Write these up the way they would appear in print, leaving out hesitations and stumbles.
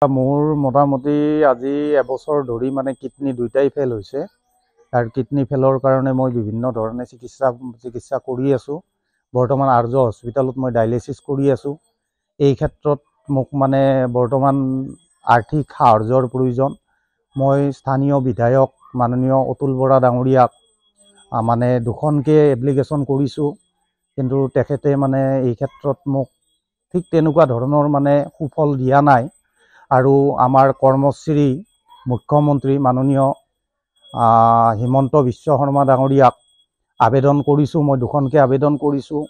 মোৰ মোটামুটি আজি এবছৰ ধৰি মানে কিডনি দুইটাই ফেল হৈছে। আৰু কিডনি ফেলৰ কাৰণে মই বিভিন্ন ধৰণে চিকিৎসা কৰি আছোঁ। বৰ্তমান আৰ্য হস্পিটেলত মই ডায়েলিচিছ কৰি আছোঁ। এই ক্ষেত্ৰত মোক মানে বৰ্তমান আৰ্থিক সাহায্যৰ প্ৰয়োজন। মই স্থানীয় বিধায়ক মাননীয় অতুল বৰা ডাঙৰীয়াক মানে দুখনকৈ এপ্লিকেশ্যন কৰিছোঁ, কিন্তু তেখেতে মানে এই ক্ষেত্ৰত মোক ঠিক তেনেকুৱা ধৰণৰ মানে সুফল দিয়া নাই। আৰু আমাৰ কৰ্মশ্ৰী মুখ্যমন্ত্ৰী মাননীয় হিমন্ত বিশ্ব শৰ্মা ডাঙৰীয়াক আবেদন কৰিছোঁ। মই দুখনকৈ আবেদন কৰিছোঁ,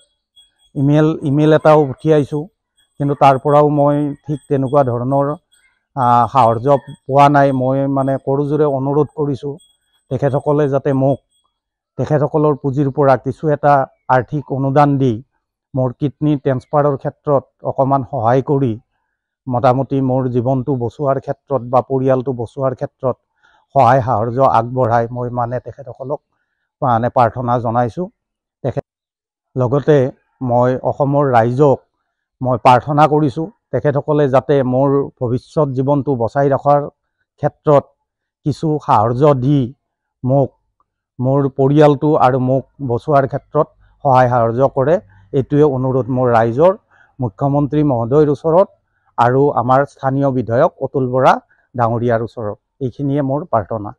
ইমেইল এটাও পঠিয়াইছোঁ, কিন্তু তাৰ পৰাও মই ঠিক তেনেকুৱা ধৰণৰ সাহায্য পোৱা নাই। মই মানে কৰজোৰে অনুৰোধ কৰিছোঁ তেখেতসকলে যাতে মোক তেখেতসকলৰ পুঁজিৰ পৰা কিছু এটা আৰ্থিক অনুদান দি মোৰ কিডনি ট্ৰেন্সফাৰৰ ক্ষেত্ৰত অকণমান সহায় কৰি মোটামুটি মোৰ জীৱনটো বচোৱাৰ ক্ষেত্ৰত বা পৰিয়ালটো বচোৱাৰ ক্ষেত্ৰত সহায় সাহায্য আগবঢ়াই মই মানে তেখেতসকলক মানে প্ৰাৰ্থনা জনাইছোঁ। লগতে মই অসমৰ ৰাইজক মই প্ৰাৰ্থনা কৰিছোঁ তেখেতসকলে যাতে মোৰ ভৱিষ্যত জীৱনটো বচাই ৰখাৰ ক্ষেত্ৰত কিছু সাহায্য দি মোক মোৰ পৰিয়ালটো আৰু মোক বচোৱাৰ ক্ষেত্ৰত সহায় সাহায্য কৰে। এইটোৱে অনুৰোধ মোৰ ৰাইজৰ মুখ্যমন্ত্ৰী মহোদয়ৰ ওচৰত আৰু আমাৰ স্থানীয় বিধায়ক অতুল বৰা ডাঙৰীয়াৰ ওচৰত। এইখিনিয়ে মোৰ প্ৰাৰ্থনা।